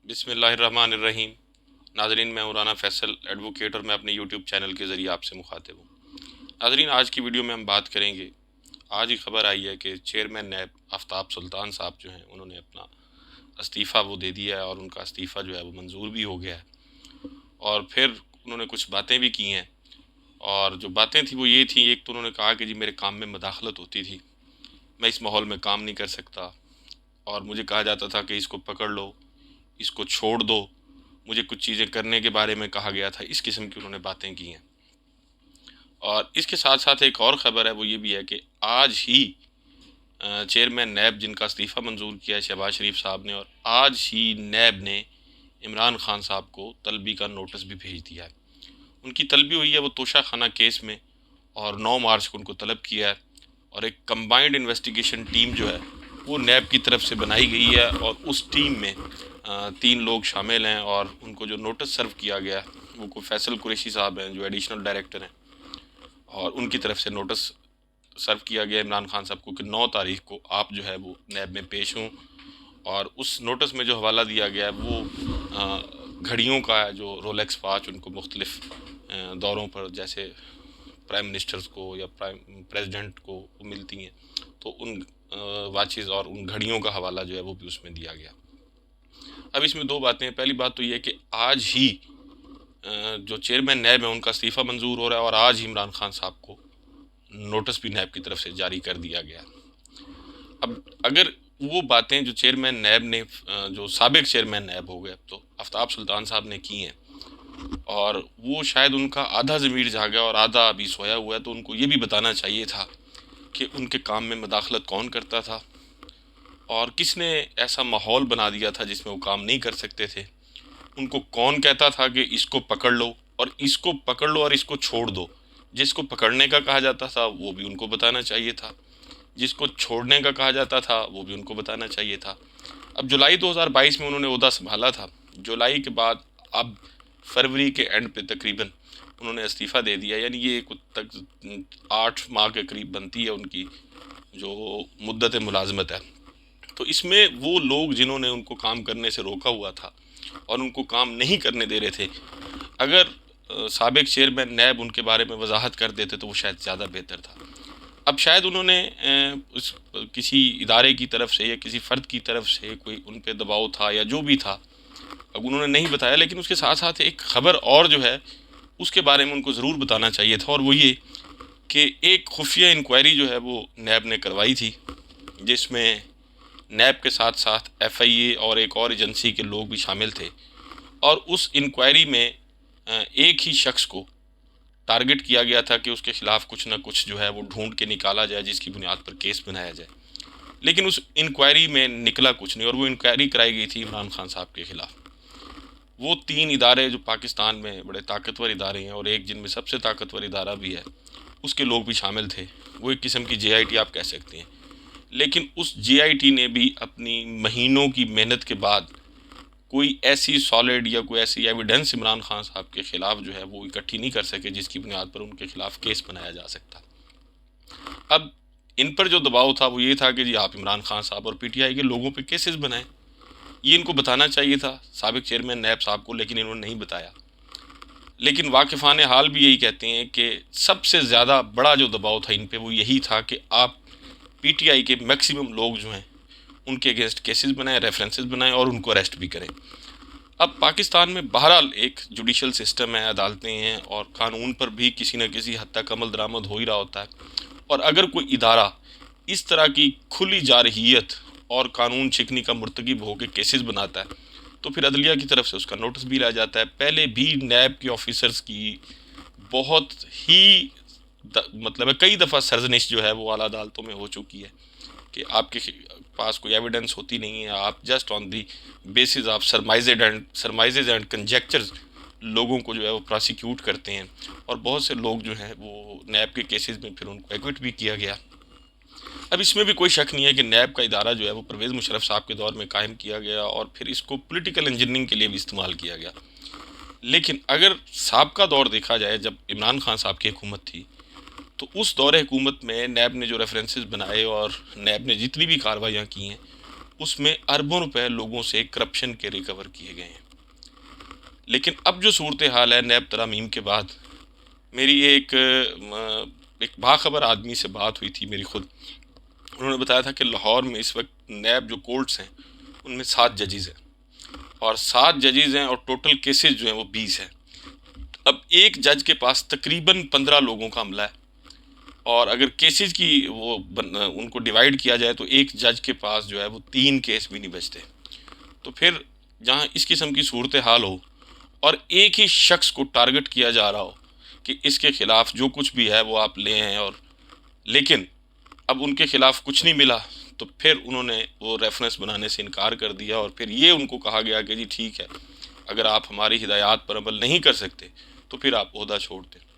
بسم اللہ الرحمن الرحیم۔ ناظرین، میں مولانا فیصل ایڈوکیٹ اور میں اپنے یوٹیوب چینل کے ذریعے آپ سے مخاطب ہوں۔ ناظرین، آج کی ویڈیو میں ہم بات کریں گے، آج ہی خبر آئی ہے کہ چیئرمین نیب آفتاب سلطان صاحب جو ہیں انہوں نے اپنا استعفیٰ وہ دے دیا ہے اور ان کا استعفیٰ جو ہے وہ منظور بھی ہو گیا ہے، اور پھر انہوں نے کچھ باتیں بھی کی ہیں، اور جو باتیں تھیں وہ یہ تھیں، ایک تو انہوں نے کہا کہ جی میرے کام میں مداخلت ہوتی تھی، میں اس ماحول میں کام نہیں کر سکتا، اور مجھے کہا جاتا تھا کہ اس کو پکڑ لو، اس کو چھوڑ دو، مجھے کچھ چیزیں کرنے کے بارے میں کہا گیا تھا، اس قسم کی انہوں نے باتیں کی ہیں۔ اور اس کے ساتھ ساتھ ایک اور خبر ہے، وہ یہ بھی ہے کہ آج ہی چیئرمین نیب جن کا استعفیٰ منظور کیا ہے شہباز شریف صاحب نے، اور آج ہی نیب نے عمران خان صاحب کو طلبی کا نوٹس بھی بھیج دیا ہے۔ ان کی طلبی ہوئی ہے وہ توشہ خانہ کیس میں، اور 9 مارچ کو ان کو طلب کیا ہے، اور ایک کمبائنڈ انویسٹیگیشن ٹیم جو ہے وہ نیب کی طرف سے بنائی گئی ہے، اور اس ٹیم میں 3 لوگ شامل ہیں، اور ان کو جو نوٹس سرو کیا گیا ہے وہ کوئی فیصل قریشی صاحب ہیں جو ایڈیشنل ڈائریکٹر ہیں، اور ان کی طرف سے نوٹس سرو کیا گیا عمران خان صاحب کو کہ 9 تاریخ کو آپ جو ہے وہ نیب میں پیش ہوں۔ اور اس نوٹس میں جو حوالہ دیا گیا ہے وہ گھڑیوں کا ہے، جو رولیکس واچ ان کو مختلف دوروں پر جیسے پرائم منسٹرز کو یا پریزیڈنٹ کو ملتی ہیں، تو ان واچز اور ان گھڑیوں کا حوالہ جو ہے وہ بھی اس میں دیا گیا۔ اب اس میں 2 باتیں ہیں، پہلی بات تو یہ ہے کہ آج ہی جو چیئرمین نیب ہیں ان کا استعفیٰ منظور ہو رہا ہے، اور آج ہی عمران خان صاحب کو نوٹس بھی نیب کی طرف سے جاری کر دیا گیا۔ اب اگر وہ باتیں جو چیئرمین نیب نے جو سابق چیئرمین نیب ہو گئے اب تو آفتاب سلطان صاحب نے کی ہیں، اور وہ شاید ان کا آدھا ضمیر جاگا اور آدھا ابھی سویا ہوا ہے، تو ان کو یہ بھی بتانا چاہیے تھا کہ ان کے کام میں مداخلت کون کرتا تھا، اور کس نے ایسا ماحول بنا دیا تھا جس میں وہ کام نہیں کر سکتے تھے۔ ان کو کون کہتا تھا کہ اس کو پکڑ لو، اور اس کو پکڑ لو اور اس کو چھوڑ دو؟ جس کو پکڑنے کا کہا جاتا تھا وہ بھی ان کو بتانا چاہیے تھا، جس کو چھوڑنے کا کہا جاتا تھا وہ بھی ان کو بتانا چاہیے تھا۔ اب جولائی 2022 میں انہوں نے عہدہ سنبھالا تھا، جولائی کے بعد اب فروری کے اینڈ پہ تقریباً انہوں نے استعفیٰ دے دیا، یعنی یہ تک 8 ماہ کے قریب بنتی ہے ان کی جو مدت ملازمت ہے۔ تو اس میں وہ لوگ جنہوں نے ان کو کام کرنے سے روکا ہوا تھا اور ان کو کام نہیں کرنے دے رہے تھے، اگر سابق چیئرمین نیب ان کے بارے میں وضاحت کر دیتے تو وہ شاید زیادہ بہتر تھا۔ اب شاید انہوں نے کسی ادارے کی طرف سے یا کسی فرد کی طرف سے کوئی ان پہ دباؤ تھا یا جو بھی تھا، اب انہوں نے نہیں بتایا، لیکن اس کے ساتھ ساتھ ایک خبر اور جو ہے اس کے بارے میں ان کو ضرور بتانا چاہیے تھا، اور وہ یہ کہ ایک خفیہ انکوائری جو ہے وہ نیب نے کروائی تھی، جس میں نیب کے ساتھ ساتھ ایف آئی اے اور ایک اور ایجنسی کے لوگ بھی شامل تھے، اور اس انکوائری میں ایک ہی شخص کو ٹارگٹ کیا گیا تھا کہ اس کے خلاف کچھ نہ کچھ جو ہے وہ ڈھونڈ کے نکالا جائے جس کی بنیاد پر کیس بنایا جائے، لیکن اس انکوائری میں نکلا کچھ نہیں، اور وہ انکوائری کرائی گئی تھی عمران خان صاحب کے خلاف۔ وہ 3 ادارے جو پاکستان میں بڑے طاقتور ادارے ہیں، اور ایک جن میں سب سے طاقتور ادارہ بھی ہے، اس کے لوگ بھی شامل تھے، وہ ایک قسم کی جے آئی ٹی آپ کہہ سکتے ہیں، لیکن اس جے آئی ٹی نے بھی اپنی مہینوں کی محنت کے بعد کوئی ایسی سالڈ یا کوئی ایسی ایویڈنس عمران خان صاحب کے خلاف جو ہے وہ اکٹھی نہیں کر سکے جس کی بنیاد پر ان کے خلاف کیس بنایا جا سکتا۔ اب ان پر جو دباؤ تھا وہ یہ تھا کہ جی آپ عمران خان صاحب اور پی ٹی آئی کے لوگوں پہ کیسز بنائیں، یہ ان کو بتانا چاہیے تھا سابق چیئرمین نیب صاحب کو، لیکن انہوں نے نہیں بتایا۔ لیکن واقفان حال بھی یہی کہتے ہیں کہ سب سے زیادہ بڑا جو دباؤ تھا ان پہ وہ یہی تھا کہ آپ پی ٹی آئی کے میکسیمم لوگ جو ہیں ان کے اگینسٹ کیسز بنائیں، ریفرنسز بنائیں، اور ان کو اریسٹ بھی کریں۔ اب پاکستان میں بہرحال ایک جوڈیشل سسٹم ہے، عدالتیں ہیں، اور قانون پر بھی کسی نہ کسی حد تک عمل درآمد ہو ہی رہا ہوتا ہے، اور اگر کوئی ادارہ اس طرح کی کھلی جارحیت اور قانون شکنی کا مرتکب ہو کے کیسز بناتا ہے تو پھر عدلیہ کی طرف سے اس کا نوٹس بھی لایا جاتا ہے۔ پہلے بھی نیب کے آفیسرز کی بہت ہی مطلب ہے کئی دفعہ سرزنش جو ہے وہ اعلیٰ عدالتوں میں ہو چکی ہے کہ آپ کے پاس کوئی ایویڈنس ہوتی نہیں ہے، آپ just on the basis of surmises and conjectures لوگوں کو جو ہے وہ پراسیکیوٹ کرتے ہیں، اور بہت سے لوگ جو ہیں وہ نیب کے کیسز میں پھر ان کو ایکوٹ بھی کیا گیا۔ اب اس میں بھی کوئی شک نہیں ہے کہ نیب کا ادارہ جو ہے وہ پرویز مشرف صاحب کے دور میں قائم کیا گیا، اور پھر اس کو پولیٹیکل انجینئرنگ کے لیے بھی استعمال کیا گیا۔ لیکن اگر سابقہ دور دیکھا جائے جب عمران خان صاحب کی حکومت تھی، تو اس دور حکومت میں نیب نے جو ریفرنسز بنائے اور نیب نے جتنی بھی کارروائیاں کی ہیں اس میں اربوں روپے لوگوں سے کرپشن کے ریکور کیے گئے ہیں۔ لیکن اب جو صورتحال ہے نیب ترامیم کے بعد، میری ایک باخبر آدمی سے بات ہوئی تھی میری خود، انہوں نے بتایا تھا کہ لاہور میں اس وقت نیب جو کورٹس ہیں ان میں 7 ججز ہیں، اور 7 ججز ہیں اور ٹوٹل کیسز جو ہیں وہ 20 ہیں۔ اب ایک جج کے پاس تقریباً 15 لوگوں کا عملہ ہے، اور اگر کیسز کی ان کو ڈیوائیڈ کیا جائے تو ایک جج کے پاس جو ہے وہ 3 کیس بھی نہیں بچتے۔ تو پھر جہاں اس قسم کی صورتحال ہو اور ایک ہی شخص کو ٹارگٹ کیا جا رہا ہو کہ اس کے خلاف جو کچھ بھی ہے وہ آپ لے ہیں، اور لیکن اب ان کے خلاف کچھ نہیں ملا، تو پھر انہوں نے وہ ریفرنس بنانے سے انکار کر دیا، اور پھر یہ ان کو کہا گیا کہ جی ٹھیک ہے، اگر آپ ہماری ہدایات پر عمل نہیں کر سکتے تو پھر آپ عہدہ چھوڑ دیں۔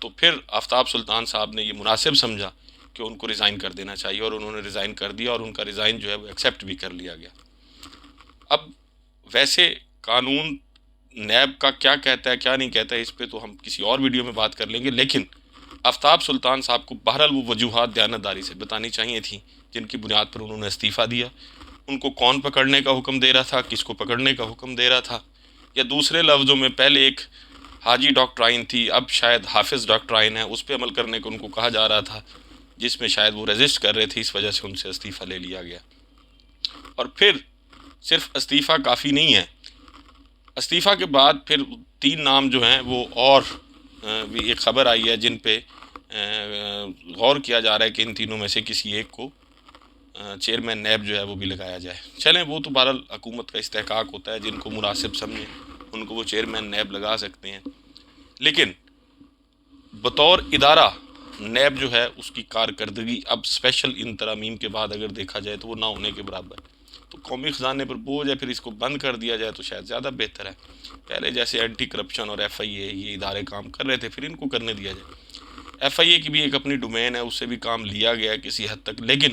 تو پھر آفتاب سلطان صاحب نے یہ مناسب سمجھا کہ ان کو ریزائن کر دینا چاہیے، اور انہوں نے ریزائن کر دیا، اور ان کا ریزائن جو ہے وہ ایکسیپٹ بھی کر لیا گیا۔ اب ویسے قانون نیب کا کیا کہتا ہے کیا نہیں کہتا ہے، اس پہ تو ہم کسی اور ویڈیو میں بات کر لیں گے، لیکن آفتاب سلطان صاحب کو بہرحال وہ وجوہات دیانتداری سے بتانی چاہیے تھیں جن کی بنیاد پر انہوں نے استعفیٰ دیا۔ ان کو کون پکڑنے کا حکم دے رہا تھا، کس کو پکڑنے کا حکم دے رہا تھا، یا دوسرے لفظوں میں پہلے ایک حاجی ڈاکٹرائن تھی، اب شاید حافظ ڈاکٹرائن ہے، اس پہ عمل کرنے کو ان کو کہا جا رہا تھا، جس میں شاید وہ ریزسٹ کر رہے تھے، اس وجہ سے ان سے استعفیٰ لے لیا گیا۔ اور پھر صرف استعفیٰ کافی نہیں ہے، استعفیٰ کے بعد پھر 3 نام جو ہیں وہ اور بھی ایک خبر آئی ہے جن پہ غور کیا جا رہا ہے کہ ان تینوں میں سے کسی ایک کو چیئرمین نیب جو ہے وہ بھی لگایا جائے۔ چلیں وہ تو بہرحال حکومت کا استحقاق ہوتا ہے، جن کو مناسب سمجھیں ان کو وہ چیئرمین نیب لگا سکتے ہیں، لیکن بطور ادارہ نیب جو ہے اس کی کارکردگی اب اسپیشل ان ترامیم کے بعد اگر دیکھا جائے تو وہ نہ ہونے کے برابر ہے۔ تو قومی خزانے پر بوجھ ہے، پھر اس کو بند کر دیا جائے تو شاید زیادہ بہتر ہے۔ پہلے جیسے اینٹی کرپشن اور ایف آئی اے یہ ادارے کام کر رہے تھے، پھر ان کو کرنے دیا جائے۔ ایف آئی اے کی بھی ایک اپنی ڈومین ہے، اس سے بھی کام لیا گیا ہے کسی حد تک، لیکن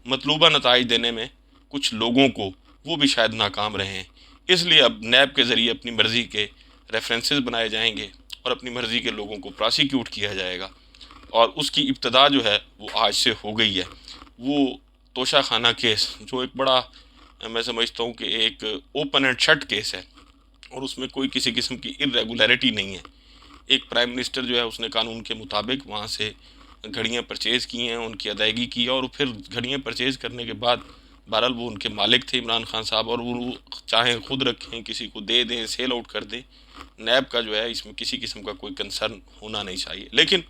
مطلوبہ نتائج دینے میں کچھ لوگوں کو وہ بھی شاید ناکام رہے ہیں۔ اس لیے اب نیب کے ذریعے اپنی مرضی کے ریفرنسز بنائے جائیں گے اور اپنی مرضی کے لوگوں کو پراسیکیوٹ کیا جائے گا، اور اس کی ابتدا جو ہے وہ آج سے ہو گئی ہے۔ وہ توشہ خانہ کیس جو ایک بڑا میں سمجھتا ہوں کہ ایک اوپن اینڈ شٹ کیس ہے، اور اس میں کوئی کسی قسم کی ارریگولیرٹی نہیں ہے۔ ایک پرائم منسٹر جو ہے اس نے قانون کے مطابق وہاں سے گھڑیاں پرچیز کی ہیں، ان کی ادائیگی کی، اور پھر گھڑیاں پرچیز کرنے کے بعد بہرحال وہ ان کے مالک تھے عمران خان صاحب، اور وہ چاہیں خود رکھیں، کسی کو دے دیں، سیل آؤٹ کر دیں، نیب کا جو ہے اس میں کسی قسم کا کوئی کنسرن ہونا نہیں چاہیے۔ لیکن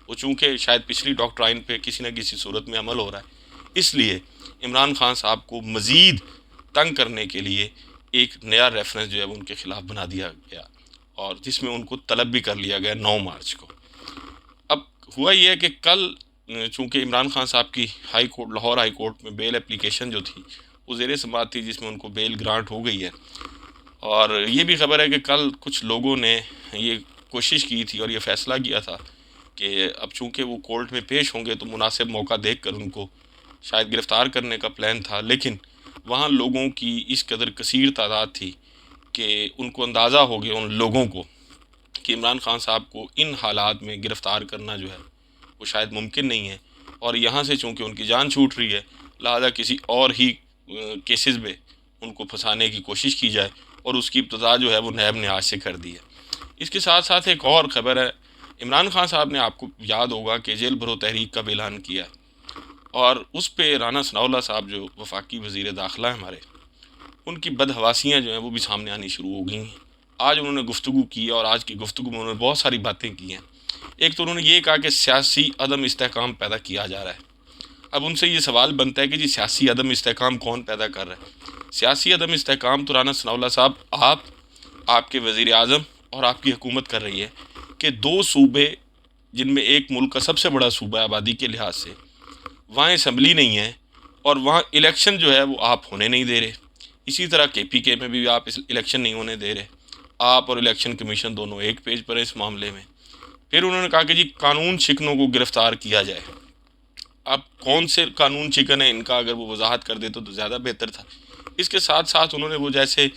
وہ چونکہ شاید پچھلی ڈاکٹرائن پہ کسی نہ کسی صورت میں عمل ہو رہا ہے، اس لیے عمران خان صاحب کو مزید تنگ کرنے کے لیے ایک نیا ریفرنس جو ہے وہ ان کے خلاف بنا دیا گیا، اور جس میں ان کو طلب بھی کر لیا گیا 9 مارچ کو۔ اب ہوا یہ ہے کہ کل چونکہ عمران خان صاحب کی high court Lahore high court میں بیل اپلیکیشن جو تھی وہ زیر سماعت تھی، جس میں ان کو بیل گرانٹ ہو گئی ہے، اور یہ بھی خبر ہے کہ کل کچھ لوگوں نے یہ کوشش کی تھی اور یہ فیصلہ کیا تھا کہ اب چونکہ وہ کورٹ میں پیش ہوں گے تو مناسب موقع دیکھ کر ان کو شاید گرفتار کرنے کا پلان تھا، لیکن وہاں لوگوں کی اس قدر کثیر تعداد تھی کہ ان کو اندازہ ہو گیا ان لوگوں کو کہ عمران خان صاحب کو ان حالات میں گرفتار کرنا جو ہے وہ شاید ممکن نہیں ہے، اور یہاں سے چونکہ ان کی جان چھوٹ رہی ہے لہذا کسی اور ہی کیسز میں ان کو پھنسانے کی کوشش کی جائے، اور اس کی ابتدا جو ہے وہ نیب نے آج سے کر دی ہے۔ اس کے ساتھ ساتھ ایک اور خبر ہے، عمران خان صاحب نے آپ کو یاد ہوگا کہ جیل بھرو تحریک کا اعلان کیا، اور اس پہ رانا ثناءاللہ صاحب جو وفاقی وزیر داخلہ ہیں ہمارے، ان کی بدحواسیاں جو ہیں وہ بھی سامنے آنی شروع ہو گئی ہیں۔ آج انہوں نے گفتگو کی، اور آج کی گفتگو میں انہوں نے بہت ساری باتیں کی ہیں۔ ایک تو انہوں نے یہ کہا کہ سیاسی عدم استحکام پیدا کیا جا رہا ہے۔ اب ان سے یہ سوال بنتا ہے کہ جی سیاسی عدم استحکام کون پیدا کر رہا ہے؟ سیاسی عدم استحکام تو رانا ثناءاللہ صاحب آپ کے وزیر اعظم اور آپ کی حکومت کر رہی ہے کہ 2 صوبے جن میں ایک ملک کا سب سے بڑا صوبہ ہے آبادی کے لحاظ سے، وہاں اسمبلی نہیں ہے، اور وہاں الیکشن جو ہے وہ آپ ہونے نہیں دے رہے۔ اسی طرح کے پی کے میں بھی آپ الیکشن نہیں ہونے دے رہے، آپ اور الیکشن کمیشن دونوں ایک پیج پر ہیں اس معاملے میں۔ پھر انہوں نے کہا کہ جی قانون شکنوں کو گرفتار کیا جائے۔ اب کون سے قانون شکن ہیں ان کا اگر وہ وضاحت کر دیتے تو زیادہ بہتر تھا۔ اس کے ساتھ ساتھ انہوں نے وہ جیسے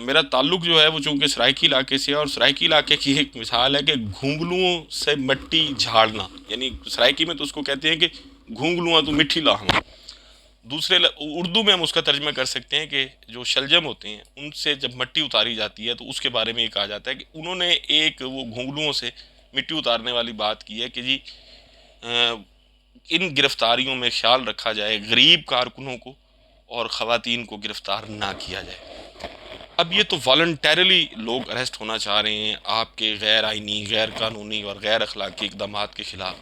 میرا تعلق جو ہے وہ چونکہ سرائکی علاقے سے ہے، اور سرائکی علاقے کی ایک مثال ہے کہ گھونگلوں سے مٹی جھاڑنا، یعنی سرائکی میں تو اس کو کہتے ہیں کہ گھونگلواں تو مٹھی لاہواں، اردو میں ہم اس کا ترجمہ کر سکتے ہیں کہ جو شلجم ہوتے ہیں ان سے جب مٹی اتاری جاتی ہے تو اس کے بارے میں یہ کہا جاتا ہے کہ انہوں نے ایک وہ گھنگلوؤں سے مٹی اتارنے والی بات کی ہے کہ جی ان گرفتاریوں میں خیال رکھا جائے غریب کارکنوں کو اور خواتین کو گرفتار نہ کیا جائے۔ اب یہ تو والنٹیرلی لوگ اریسٹ ہونا چاہ رہے ہیں آپ کے غیر آئینی، غیر قانونی اور غیر اخلاقی اقدامات کے خلاف،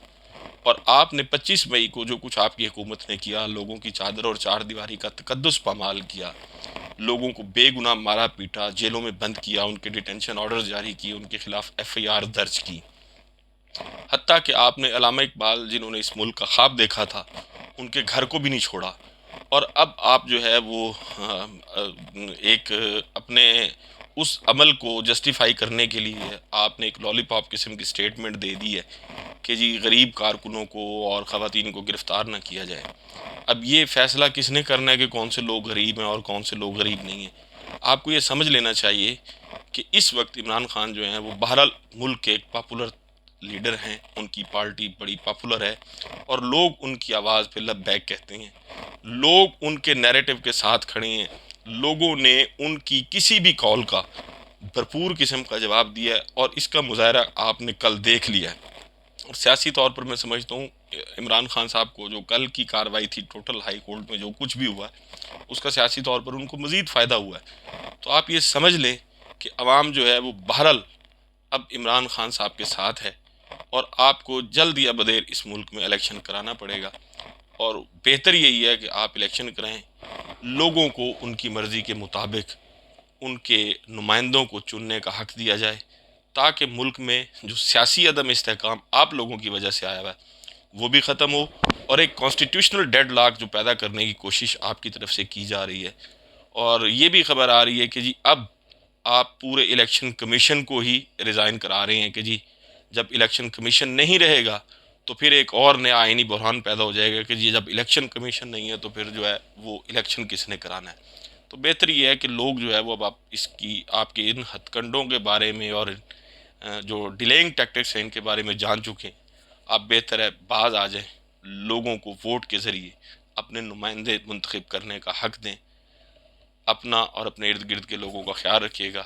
اور آپ نے 25 مئی کو جو کچھ آپ کی حکومت نے کیا، لوگوں کی چادر اور چار دیواری کا تقدس پامال کیا، لوگوں کو بے گناہ مارا پیٹا، جیلوں میں بند کیا، ان کے ڈیٹینشن آرڈر جاری کیے، ان کے خلاف FIR درج کی، حتیٰ کہ آپ نے علامہ اقبال جنہوں نے اس ملک کا خواب دیکھا تھا ان کے گھر کو بھی نہیں چھوڑا، اور اب آپ جو ہے وہ ایک اپنے اس عمل کو جسٹیفائی کرنے کے لیے آپ نے ایک لالی پاپ قسم کی سٹیٹمنٹ دے دی ہے کہ جی غریب کارکنوں کو اور خواتین کو گرفتار نہ کیا جائے۔ اب یہ فیصلہ کس نے کرنا ہے کہ کون سے لوگ غریب ہیں اور کون سے لوگ غریب نہیں ہیں؟ آپ کو یہ سمجھ لینا چاہیے کہ اس وقت عمران خان جو ہیں وہ بہرحال ملک کے ایک پاپولر لیڈر ہیں، ان کی پارٹی بڑی پاپولر ہے اور لوگ ان کی آواز پہ لبیک کہتے ہیں، لوگ ان کے نیریٹو کے ساتھ کھڑے ہیں، لوگوں نے ان کی کسی بھی کال کا بھرپور قسم کا جواب دیا ہے، اور اس کا مظاہرہ آپ نے کل دیکھ لیا ہے۔ اور سیاسی طور پر میں سمجھتا ہوں عمران خان صاحب کو جو کل کی کاروائی تھی ٹوٹل ہائی کورٹ میں جو کچھ بھی ہوا ہے اس کا سیاسی طور پر ان کو مزید فائدہ ہوا ہے۔ تو آپ یہ سمجھ لیں کہ عوام جو ہے وہ بہرحال اب عمران خان صاحب کے ساتھ ہے، اور آپ کو جلد یا بدیر اس ملک میں الیکشن کرانا پڑے گا، اور بہتر یہی ہے کہ آپ الیکشن کرائیں، لوگوں کو ان کی مرضی کے مطابق ان کے نمائندوں کو چننے کا حق دیا جائے، تاکہ ملک میں جو سیاسی عدم استحکام آپ لوگوں کی وجہ سے آیا ہوا ہے وہ بھی ختم ہو، اور ایک کانسٹیٹیوشنل ڈیڈ لاک جو پیدا کرنے کی کوشش آپ کی طرف سے کی جا رہی ہے، اور یہ بھی خبر آ رہی ہے کہ جی اب آپ پورے الیکشن کمیشن کو ہی ریزائن کرا رہے ہیں کہ جی جب الیکشن کمیشن نہیں رہے گا تو پھر ایک اور نیا آئینی بحران پیدا ہو جائے گا کہ جی جب الیکشن کمیشن نہیں ہے تو پھر جو ہے وہ الیکشن کس نے کرانا ہے۔ تو بہتر یہ ہے کہ لوگ جو ہے وہ اب آپ کے ان ہتھ کنڈوں کے بارے میں اور جو ڈیلینگ ٹیکٹکس ہیں ان کے بارے میں جان چکے ہیں، آپ بہتر ہے باز آ جائیں، لوگوں کو ووٹ کے ذریعے اپنے نمائندے منتخب کرنے کا حق دیں، اپنا اور اپنے ارد گرد کے لوگوں کا خیال رکھیے گا۔